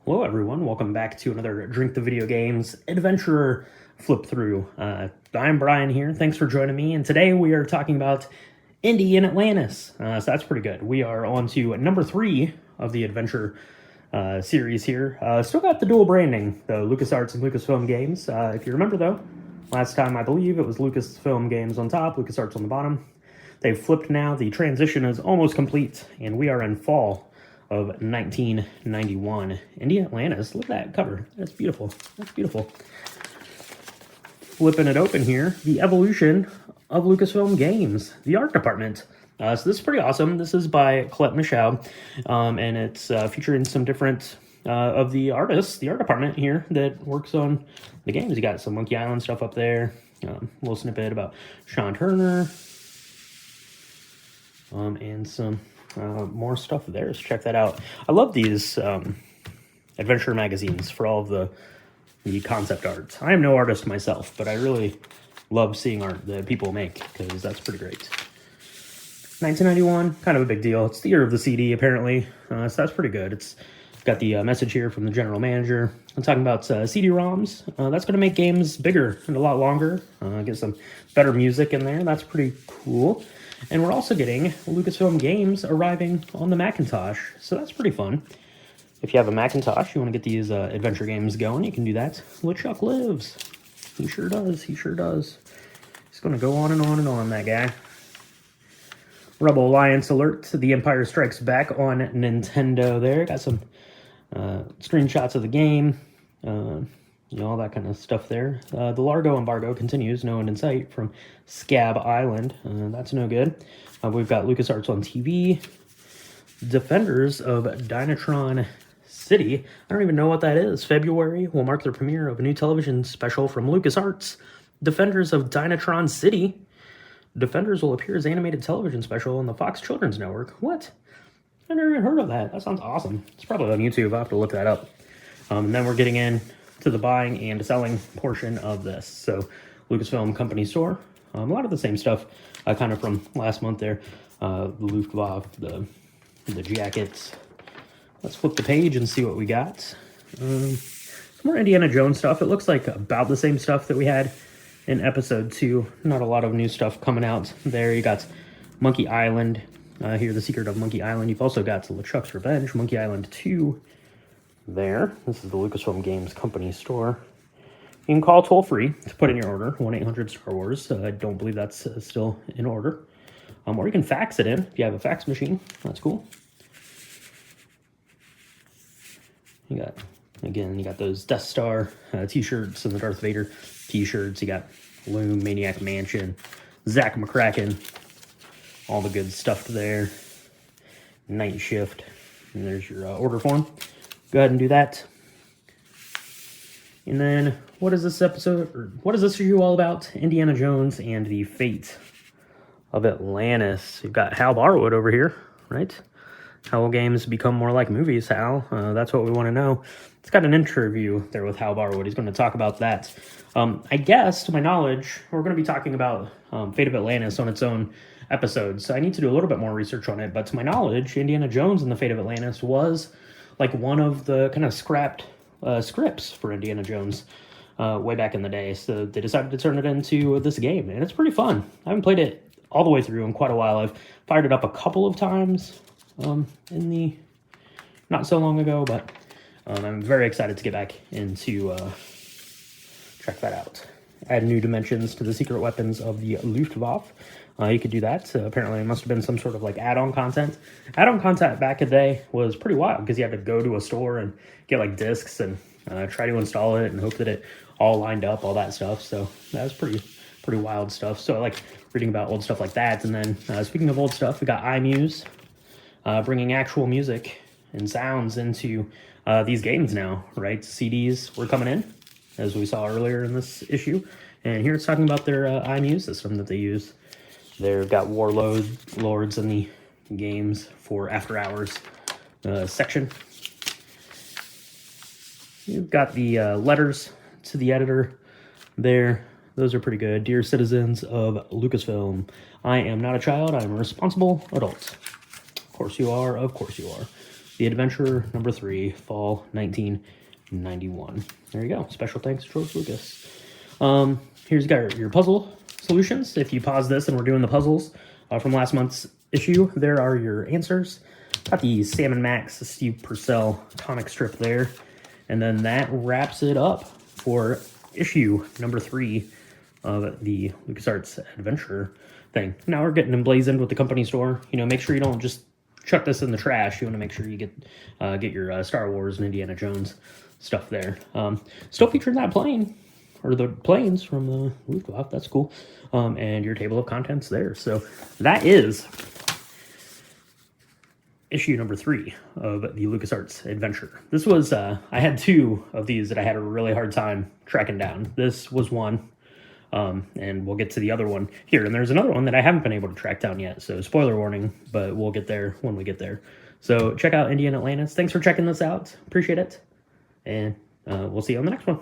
Hello everyone, welcome back to another Drink the Video Games Adventurer flip through. I'm Brian here, thanks for joining me, and today we are talking about Indy in Atlantis. So that's pretty good. We are on to number 3 of the adventure series here. Still got the dual branding, the LucasArts and Lucasfilm games. If you remember though, last time I believe it was Lucasfilm games on top, LucasArts on the bottom. They've flipped now, the transition is almost complete, and we are in fall of 1991. Indy Atlantis, look at that cover. That's beautiful. That's beautiful. Flipping it open here, the evolution of Lucasfilm games, the art department. So this is pretty awesome. This is by Colette Michaud, and it's featuring some different of the artists, the art department here that works on the games. You got some Monkey Island stuff up there, a little snippet about Sean Turner, and some more stuff there, so check that out. I love these adventure magazines for all of the concept art. I am no artist myself, but I really love seeing art that people make, because that's pretty great. 1991, kind of a big deal. It's the year of the CD, apparently, so that's pretty good. It's got the message here from the general manager. I'm talking about CD-ROMs. That's going to make games bigger and a lot longer, get some better music in there. That's pretty cool. And we're also getting Lucasfilm games arriving on the Macintosh, so that's pretty fun. If you have a Macintosh, you want to get these adventure games going, you can do that. LeChuck lives. He sure does, he sure does. He's going to go on and on and on, that guy. Rebel Alliance alert, The Empire Strikes Back on Nintendo there. Got some screenshots of the game, all that kind of stuff there. The Largo embargo continues, no end in sight, from Scab Island. That's no good. We've got LucasArts on TV. Defenders of Dynatron City. I don't even know what that is. February will mark the premiere of a new television special from LucasArts. Defenders of Dynatron City. Defenders will appear as animated television special on the Fox Children's Network. What? I've never even heard of that. That sounds awesome. It's probably on YouTube. I'll have to look that up. And then we're getting in to the buying and selling portion of this. So Lucasfilm Company Store, a lot of the same stuff kind of from last month there. The Luftwaffe, the jackets. Let's flip the page and see what we got. Some more Indiana Jones stuff. It looks like about the same stuff that we had in episode 2. Not a lot of new stuff coming out there. You got Monkey Island here, The Secret of Monkey Island. You've also got LeChuck's Revenge, Monkey Island 2 there. This is the Lucasfilm Games Company Store. You can call toll-free to put in your order, 1-800-STAR-WARS. I don't believe that's still in order. Or you can fax it in if you have a fax machine. That's cool. You got those Death Star t-shirts and the Darth Vader t-shirts. You got Loom, Maniac Mansion, Zach McCracken, all the good stuff there. Night Shift. And there's your order form. Go ahead and do that. And then, what is this episode, or what is this review all about? Indiana Jones and the Fate of Atlantis. You've got Hal Barwood over here, right? How will games become more like movies, Hal? That's what we want to know. It's got an interview there with Hal Barwood. He's going to talk about that. I guess, to my knowledge, we're going to be talking about Fate of Atlantis on its own episode, so I need to do a little bit more research on it. But to my knowledge, Indiana Jones and the Fate of Atlantis was like one of the kind of scrapped scripts for Indiana Jones way back in the day. So they decided to turn it into this game, and it's pretty fun. I haven't played it all the way through in quite a while. I've fired it up a couple of times in the not so long ago, but I'm very excited to get back into check that out. Add new dimensions to the secret weapons of the Luftwaffe. You could do that. Apparently, it must have been some sort of like add-on content. Add-on content back in the day was pretty wild because you had to go to a store and get like discs and try to install it and hope that it all lined up, all that stuff. So that was pretty wild stuff. So I like reading about old stuff like that. And then speaking of old stuff, we got iMuse bringing actual music and sounds into these games now, right? CDs were coming in, as we saw earlier in this issue. And here it's talking about their iMuse system that they use. They've got warlords in the games for after hours section. You've got the letters to the editor there. Those are pretty good. Dear citizens of Lucasfilm, I am not a child. I am a responsible adult. Of course you are. Of course you are. The Adventurer number 3, fall 1991. There you go. Special thanks to George Lucas. Here's your puzzle solutions. If you pause this and we're doing the puzzles from last month's issue, there are your answers. Got the Sam & Max Steve Purcell comic strip there. And then that wraps it up for issue number 3 of the LucasArts Adventure thing. Now we're getting emblazoned with the company store. You know, make sure you don't just chuck this in the trash. You want to make sure you get your Star Wars and Indiana Jones stuff there. Still featuring that plane, or the planes from the Luftwaffe. That's cool. And your table of contents there. So that is issue number 3 of the LucasArts Adventure. This was, I had 2 of these that I had a really hard time tracking down. This was one, and we'll get to the other one here. And there's another one that I haven't been able to track down yet, so spoiler warning, but we'll get there when we get there. So check out Indiana Atlantis. Thanks for checking this out. Appreciate it. And we'll see you on the next one.